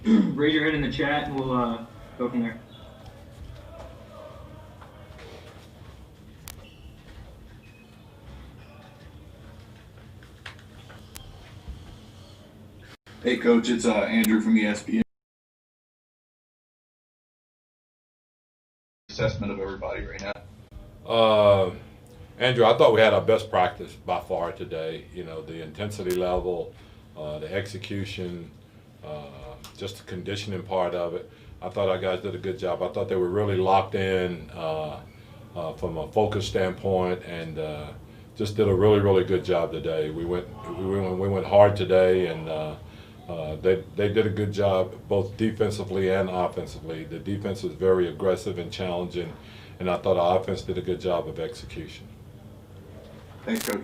Raise your hand in the chat and we'll go from there. Hey, Coach, it's Andrew from ESPN. Assessment of everybody right now. Andrew, I thought we had our best practice by far today. You know, the intensity level, the execution, just the conditioning part of it. I thought our guys did a good job. I thought they were really locked in from a focus standpoint, and just did a really, really good job today. We went hard today, and they did a good job both defensively and offensively. The defense was very aggressive and challenging, and I thought our offense did a good job of execution. Thanks, Coach.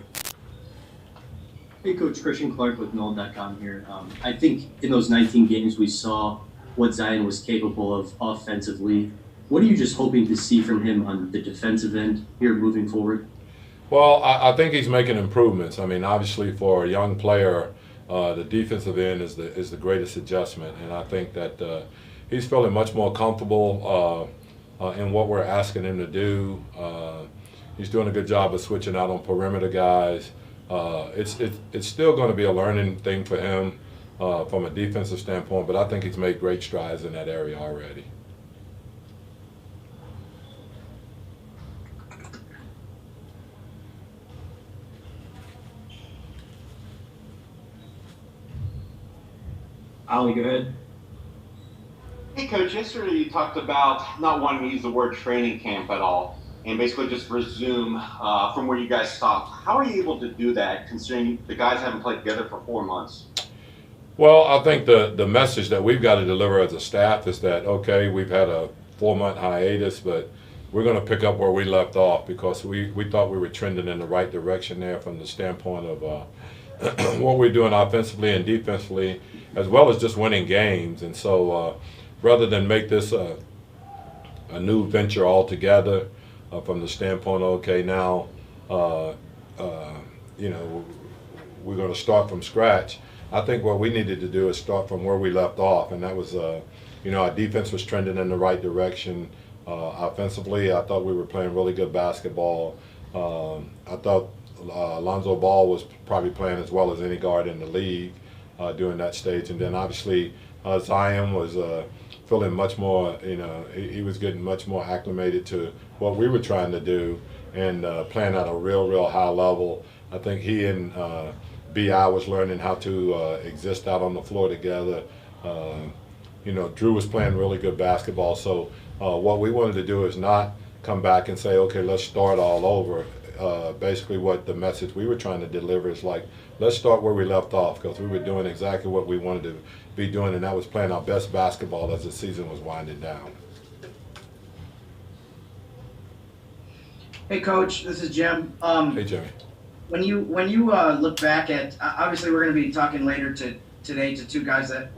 Hey, Coach, Christian Clark with Nolan.com here. I think in those 19 games we saw what Zion was capable of offensively. What are you just hoping to see from him on the defensive end here moving forward? Well, I think he's making improvements. I mean, obviously for a young player, the defensive end is the greatest adjustment, and I think that he's feeling much more comfortable in what we're asking him to do. He's doing a good job of switching out on perimeter guys. It's still going to be a learning thing for him from a defensive standpoint, but I think he's made great strides in that area already. Ali, go ahead. Hey, Coach, yesterday you talked about not wanting to use the word training camp at all and basically just resume from where you guys stopped. How are you able to do that considering the guys haven't played together for 4 months? Well, I think the message that we've got to deliver as a staff is that, okay, we've had a 4-month hiatus, but we're going to pick up where we left off because we thought we were trending in the right direction there from the standpoint of what we're doing offensively and defensively, as well as just winning games. And so rather than make this a new venture altogether from the standpoint, okay, now, you know, we're going to start from scratch. I think what we needed to do is start from where we left off, and that was, you know, our defense was trending in the right direction. Offensively, I thought we were playing really good basketball. I thought Lonzo Ball was probably playing as well as any guard in the league during that stage, and then obviously Zion was feeling much more, you know, he was getting much more acclimated to what we were trying to do and playing at a real high level. I think he and B.I. was learning how to exist out on the floor together. You know, Drew was playing really good basketball. So what we wanted to do is not come back and say, okay, let's start all over. Basically what the message we were trying to deliver is like, let's start where we left off, because we were doing exactly what we wanted to be doing, and that was playing our best basketball as the season was winding down. Hey, Coach, this is Jim. Hey, Jimmy. When you look back at, obviously we're going to be talking later today to two guys that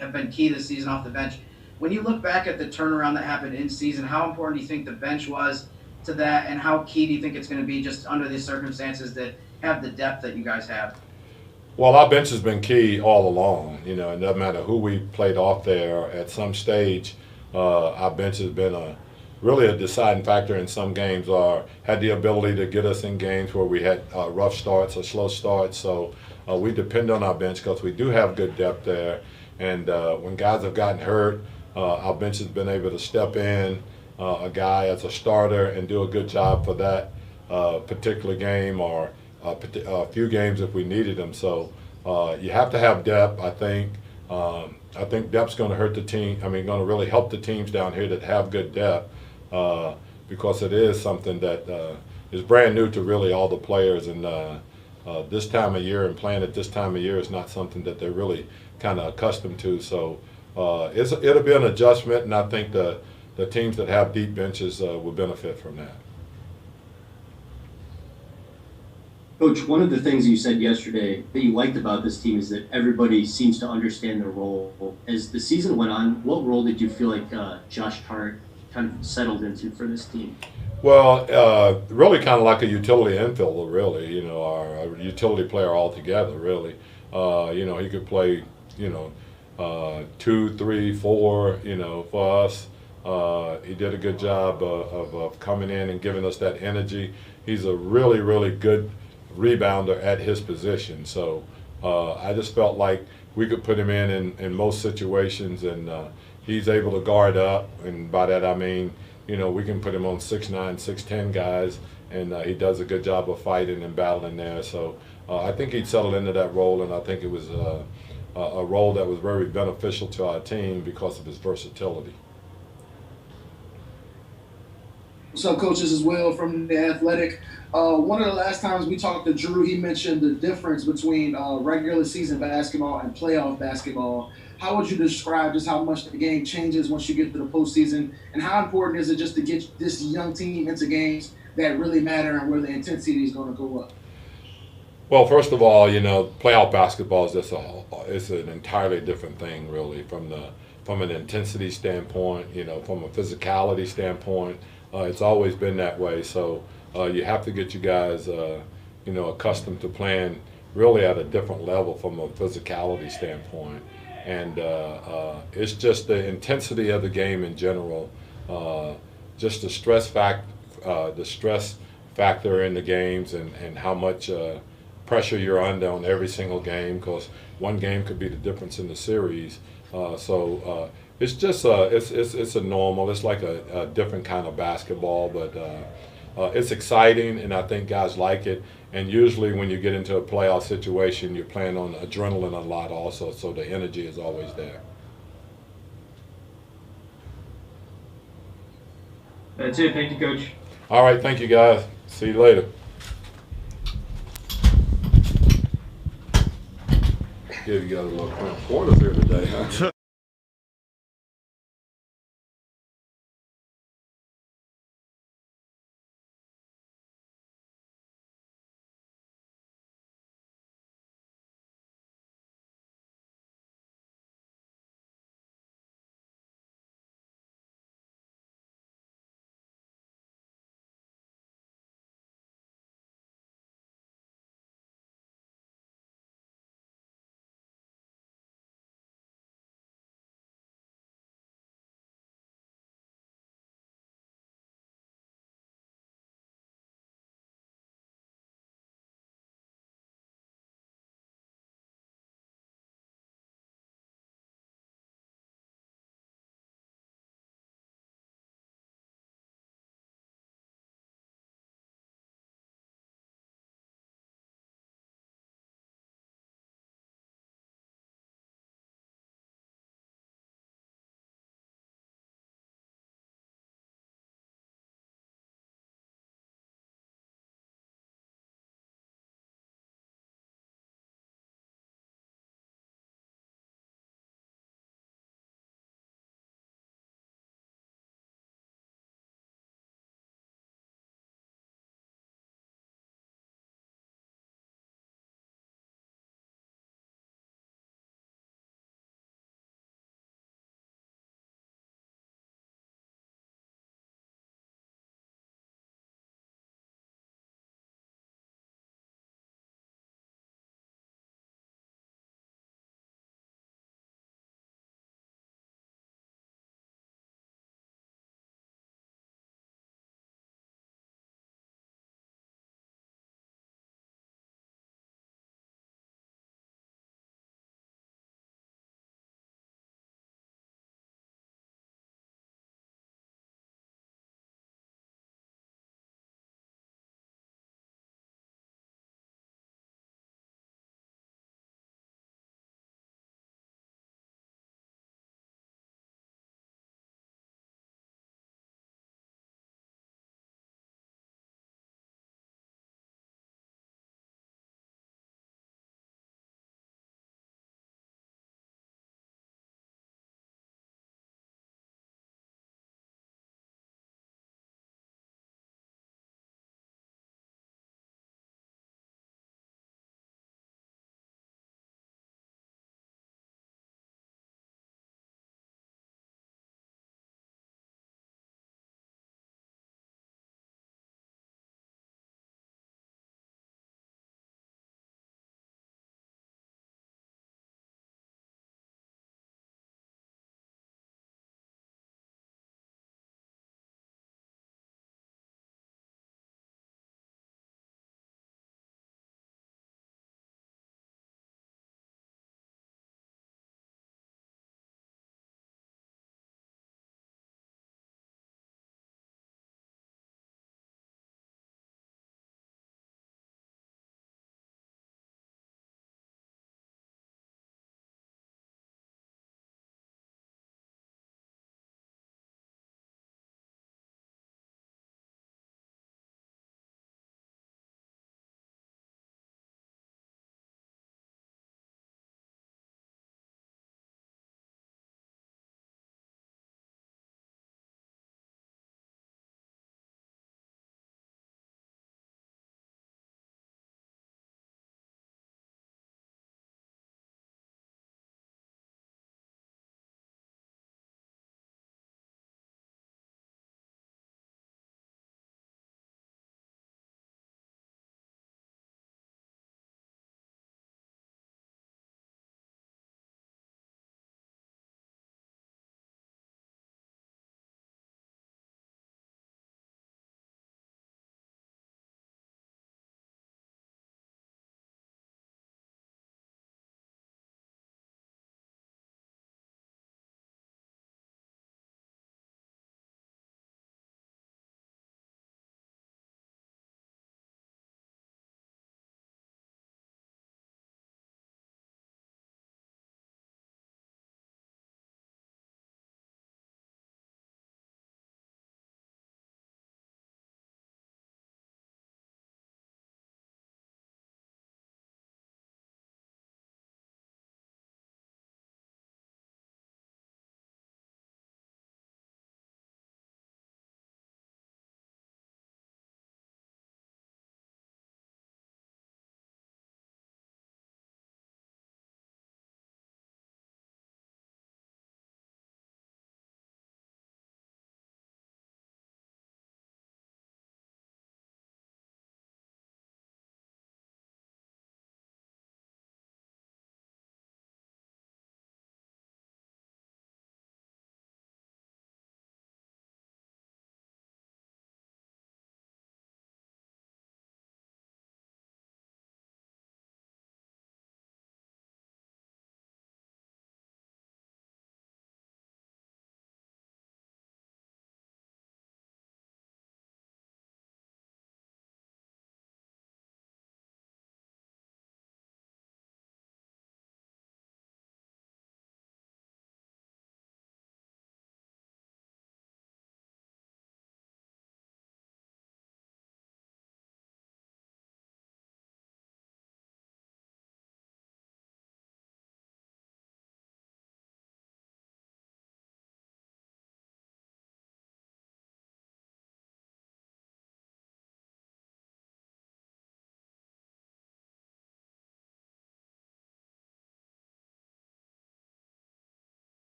have been key this season off the bench. When you look back at the turnaround that happened in season, how important do you think the bench was to that, and how key do you think it's going to be just under these circumstances that have the depth that you guys have? Well, our bench has been key all along. You know, it doesn't matter who we played off there. At some stage, our bench has been really a deciding factor in some games, or had the ability to get us in games where we had rough starts or slow starts. So we depend on our bench because we do have good depth there. And when guys have gotten hurt, our bench has been able to step in a guy as a starter and do a good job for that particular game or a few games if we needed them. So you have to have depth, I think. I think depth's going to hurt the team. I mean, going to really help the teams down here that have good depth because it is something that is brand new to really all the players. And this time of year and playing at this time of year is not something that they're really kind of accustomed to. So it'll be an adjustment, and I think the teams that have deep benches will benefit from that. Coach, one of the things you said yesterday that you liked about this team is that everybody seems to understand their role. As the season went on, what role did you feel like Josh Hart kind of settled into for this team? Well, really kind of like a utility infielder, really, you know, our utility player altogether, really. You know, he could play, you know, 2, 3, 4, for us. He did a good job of coming in and giving us that energy. He's a really, really good rebounder at his position. So I just felt like we could put him in most situations, and he's able to guard up. And by that I mean, we can put him on 6'9", 6'10" guys, and he does a good job of fighting and battling there. So I think he'd settled into that role, and I think it was a role that was very beneficial to our team because of his versatility. What's up, Coach? This is Will from The Athletic. One of the last times we talked to Drew, he mentioned the difference between regular season basketball and playoff basketball. How would you describe just how much the game changes once you get to the postseason, and how important is it just to get this young team into games that really matter and where the intensity is going to go up? Well, first of all, playoff basketball is just it's an entirely different thing, really, from an intensity standpoint, from a physicality standpoint. It's always been that way. So you have to get you guys, accustomed to playing really at a different level from a physicality standpoint. And it's just the intensity of the game in general, just the stress factor in the games, and how much pressure you're under on every single game, because one game could be the difference in the series. So it's just it's a normal. It's like a different kind of basketball, but it's exciting, and I think guys like it. And usually when you get into a playoff situation, you're playing on adrenaline a lot also, so the energy is always there. That's it. Thank you, Coach. All right, thank you guys. See you later. Give you guys a little quarters here today, huh?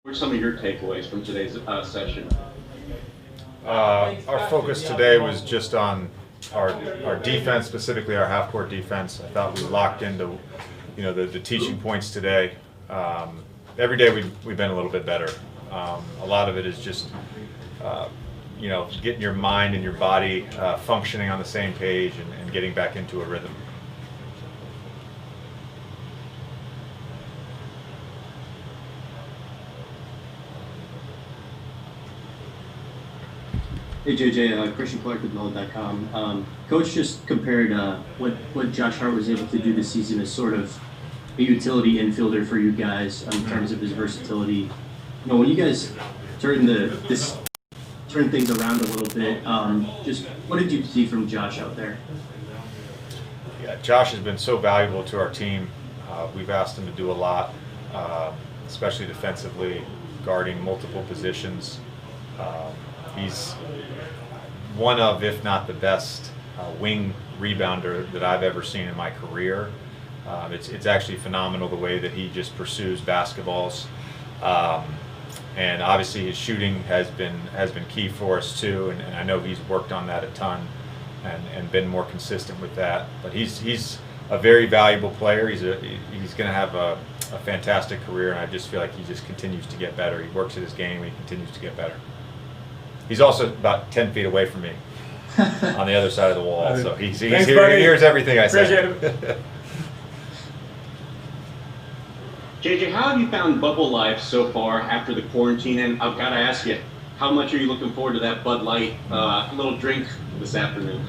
What are some of your takeaways from today's session? Our focus today was just on our defense, specifically our half-court defense. I thought we locked into, the teaching points today. Every day we've been a little bit better. A lot of it is just, getting your mind and your body functioning on the same page and getting back into a rhythm. Hey JJ, Christian Clark with Nolan.com. Coach just compared what Josh Hart was able to do this season as sort of a utility infielder for you guys in terms of his versatility. When you guys turn things around a little bit, just what did you see from Josh out there? Yeah, Josh has been so valuable to our team. We've asked him to do a lot, especially defensively, guarding multiple positions. He's one of, if not the best, wing rebounder that I've ever seen in my career. It's actually phenomenal the way that he just pursues basketballs, and obviously his shooting has been key for us too. And I know he's worked on that a ton and been more consistent with that. But he's a very valuable player. He's going to have a fantastic career, and I just feel like he just continues to get better. He works at his game and he continues to get better. He's also about 10 feet away from me on the other side of the wall, so he hears everything I say. JJ, how have you found bubble life so far after the quarantine? And I've got to ask you, how much are you looking forward to that Bud Light little drink this afternoon?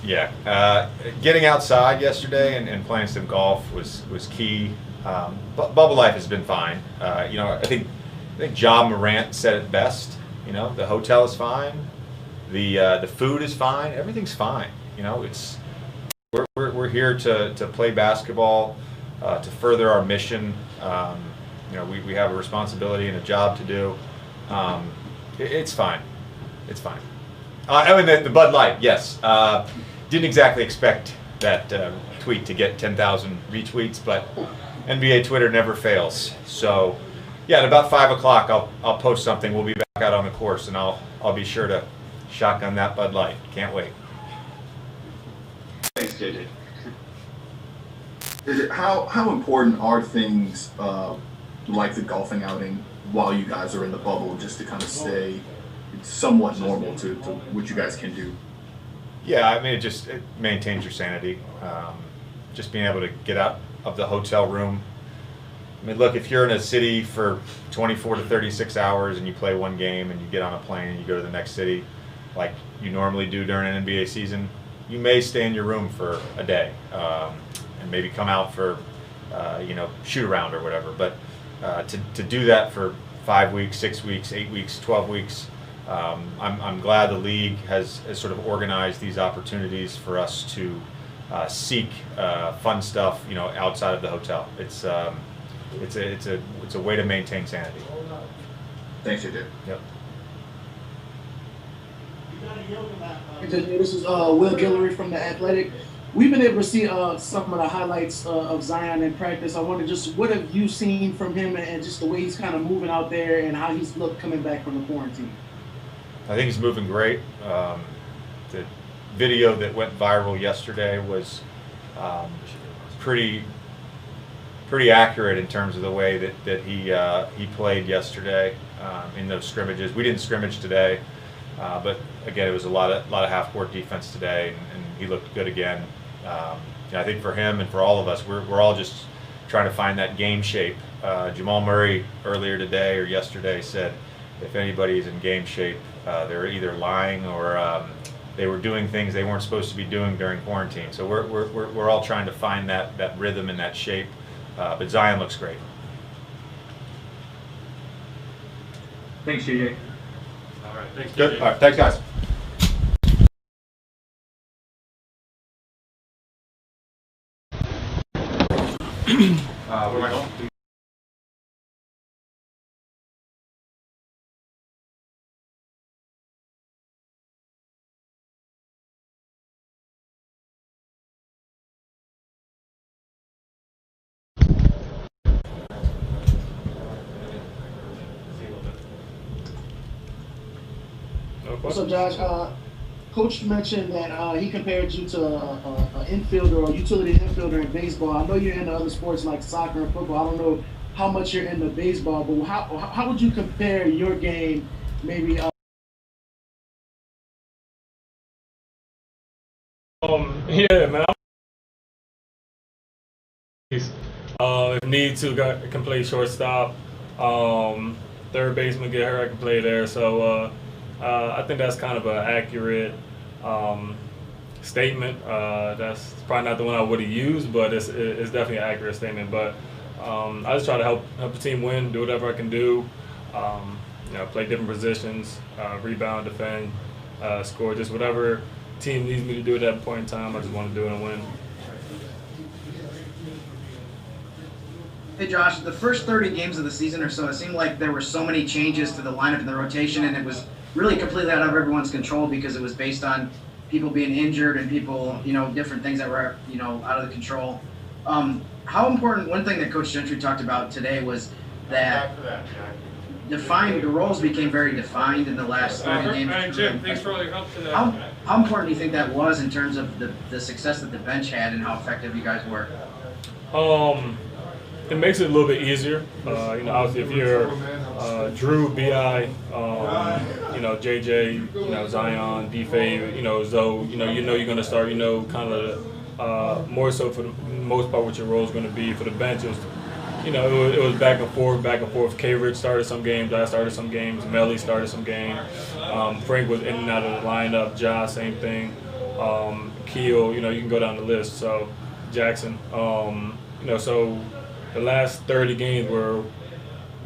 Yeah. Getting outside yesterday and playing some golf was key. Bubble life has been fine. I think Ja Morant said it best. The hotel is fine, the food is fine, everything's fine. We're here to play basketball, to further our mission. We have a responsibility and a job to do. It's fine. It's fine. The Bud Light, yes. Didn't exactly expect that tweet to get 10,000 retweets, but NBA Twitter never fails. So. Yeah, at about 5 o'clock, I'll post something. We'll be back out on the course, and I'll be sure to shotgun that Bud Light. Can't wait. Thanks, JJ. How important are things like the golfing outing while you guys are in the bubble, just to kind of stay somewhat normal to what you guys can do? Yeah, I mean, it maintains your sanity. Just being able to get out of the hotel room. I mean, look, if you're in a city for 24 to 36 hours and you play one game and you get on a plane and you go to the next city, like you normally do during an NBA season, you may stay in your room for a day and maybe come out for, shoot around or whatever. But to do that for 5 weeks, 6 weeks, 8 weeks, 12 weeks, I'm glad the league has sort of organized these opportunities for us to seek fun stuff, outside of the hotel. It's a way to maintain sanity. Thanks, JJ. Yep. This is Will Guillory from The Athletic. We've been able to see some of the highlights of Zion in practice. I wonder just what have you seen from him and just the way he's kind of moving out there and how he's looked coming back from the quarantine? I think he's moving great. The video that went viral yesterday was pretty accurate in terms of the way that he played yesterday in those scrimmages. We didn't scrimmage today, but again, it was a lot of half-court defense today, and he looked good again. I think for him and for all of us, we're all just trying to find that game shape. Jamal Murray earlier today or yesterday said, if anybody's in game shape, they're either lying or they were doing things they weren't supposed to be doing during quarantine. So we're all trying to find that rhythm and that shape. But Zion looks great. Thanks, JJ. All right, thanks. Good. All right, thanks, guys. Where am I going? What's up, Josh? Coach mentioned that he compared you to an infielder or utility infielder in baseball. I know you're into other sports like soccer and football. I don't know how much you're into baseball, but how would you compare your game maybe? Yeah, man. If need to, can play shortstop. Third baseman get hurt, I can play there. So I think that's kind of an accurate statement. That's probably not the one I would have used, but it's definitely an accurate statement. But I just try to help the team win, do whatever I can do. Play different positions, rebound, defend, score, just whatever team needs me to do at that point in time. I just want to do it and win. Hey Josh, the first 30 games of the season or so, it seemed like there were so many changes to the lineup and the rotation, and it was really completely out of everyone's control because it was based on people being injured and people, different things that were, out of the control. How important, one thing that Coach Gentry talked about today was that the roles became very defined in the last 30 games. Jim, thanks for all your help today. How important do you think that was in terms of the success that the bench had and how effective you guys were? It makes it a little bit easier. Obviously, if you're Drew, Bi, JJ, Zion, D-Fave, Zoe, you're going to start, kind of more so for the most part what your role is going to be. For the bench, it was back and forth. K-Rich started some games, I started some games, Melly started some games. Frank was in and out of the lineup, Josh, same thing. Keel, you can go down the list. So Jackson, so the last 30 games were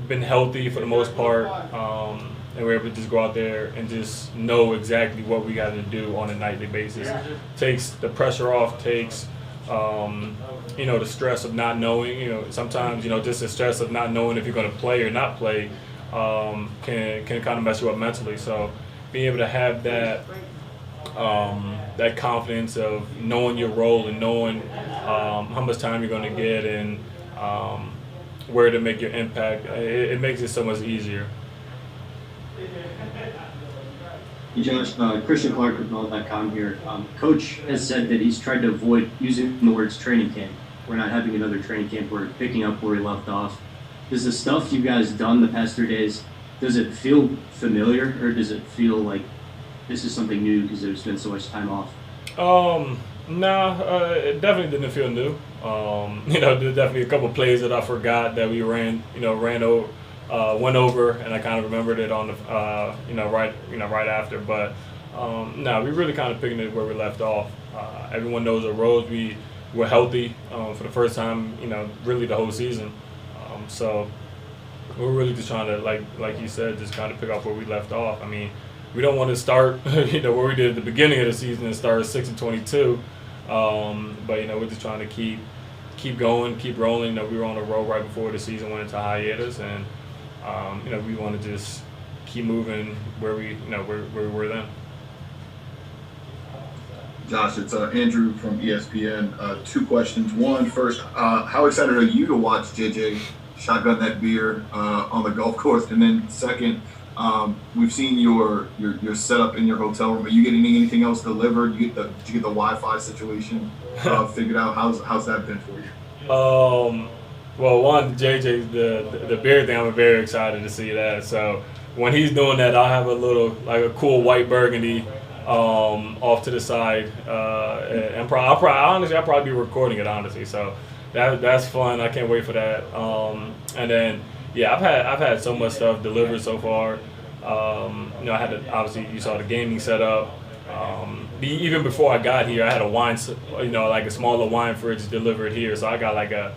been healthy for the most part, and we're able to just go out there and just know exactly what we got to do on a nightly basis. Takes the pressure off, takes the stress of not knowing. Sometimes just the stress of not knowing if you're going to play or not play can kind of mess you up mentally. So being able to have that that confidence of knowing your role and knowing how much time you're going to get and where to make your impact, it makes it so much easier. Hey Josh, Christian Clark with Null.com here. Coach has said that he's tried to avoid using the words training camp. We're not having another training camp. We're picking up where we left off. Does the stuff you guys done the past 3 days, does it feel familiar or does it feel like this is something new because there's been so much time off? It definitely didn't feel new. There's definitely a couple plays that I forgot that we went over, and I kind of remembered it on the, right after. But we really kind of picking it where we left off. Everyone knows our roles. We were healthy for the first time, really the whole season. So we're really just trying to, like you said, just kind of pick up where we left off. I mean, we don't want to start, where we did at the beginning of the season and start 6-22. But we're just trying to keep going, keep rolling. We were on a roll right before the season went into hiatus, and we want to just keep moving where we were then. Josh, it's Andrew from ESPN. 2 questions. One, first, how excited are you to watch JJ shotgun that beer on the golf course? And then second, we've seen your setup in your hotel room. Are you getting anything else delivered? Did you get the Wi-Fi situation figured out? How's that been for you? Well, one, JJ, the beer thing, I'm very excited to see that. So when he's doing that, I'll have a cool white burgundy off to the side, and I'll probably be recording it, honestly. So that's fun. I can't wait for that. And then I've had so much stuff delivered so far. I had obviously you saw the gaming setup. Even before I got here, I had a wine, a smaller wine fridge delivered here. So I got I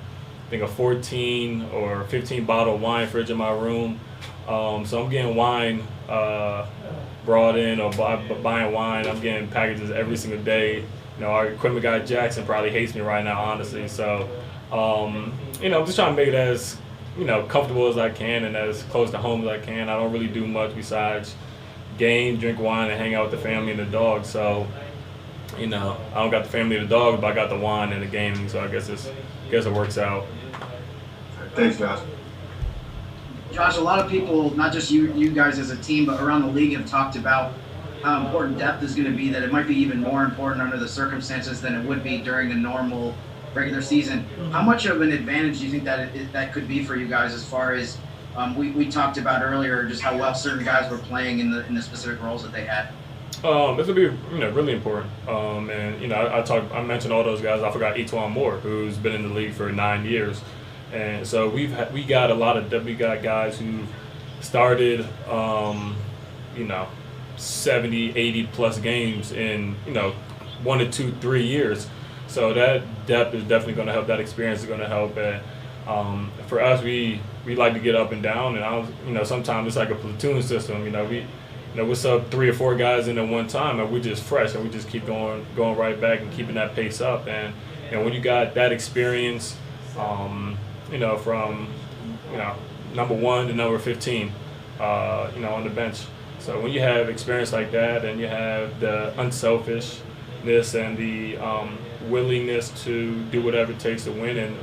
think a 14 or 15 bottle wine fridge in my room. So I'm getting wine brought in or buying wine. I'm getting packages every single day. Our equipment guy Jackson probably hates me right now, honestly. So, I'm just trying to make it as comfortable as I can and as close to home as I can. I don't really do much besides game, drink wine, and hang out with the family and the dog. So, I don't got the family and the dog, but I got the wine and the gaming. So I guess it works out. Thanks, Josh. Josh, a lot of people, not just you guys as a team, but around the league have talked about how important depth is going to be, that it might be even more important under the circumstances than it would be during a normal regular season. How much of an advantage do you think that could be for you guys, as far as we talked about earlier, just how well certain guys were playing in the specific roles that they had? It's gonna be really important. And I mentioned all those guys. I forgot Etwan Moore, who's been in the league for 9 years, and so we got a lot of we got guys who started 70, 80 plus games in 1 to 2, 3 years. So that depth is definitely going to help. That experience is going to help. And for us, we like to get up and down, and sometimes it's like a platoon system. We're sub 3 or 4 guys in at one time, and we're just fresh, and we just keep going right back and keeping that pace up. And when you got that experience, from number 1 to number 15, on the bench. So when you have experience like that, and you have the unselfishness and the willingness to do whatever it takes to win, and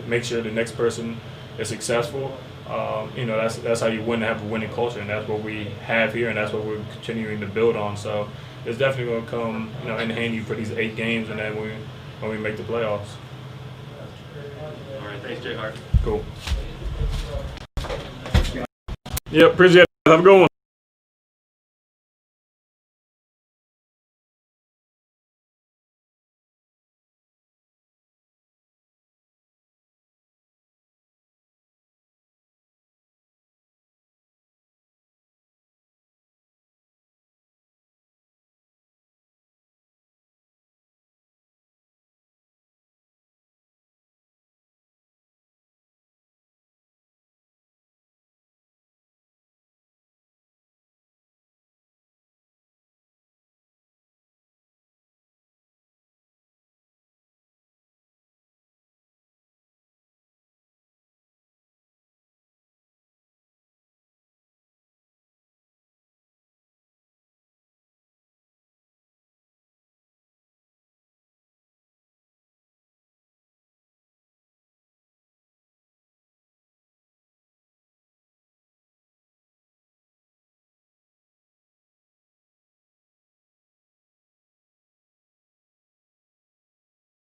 make sure the next person is successful. That's how you win, to have a winning culture, and that's what we have here, and that's what we're continuing to build on. So it's definitely going to come, in handy for these 8 games, and then when we make the playoffs. All right, thanks, Jay Hart. Cool. Yep, appreciate it. Have a good one.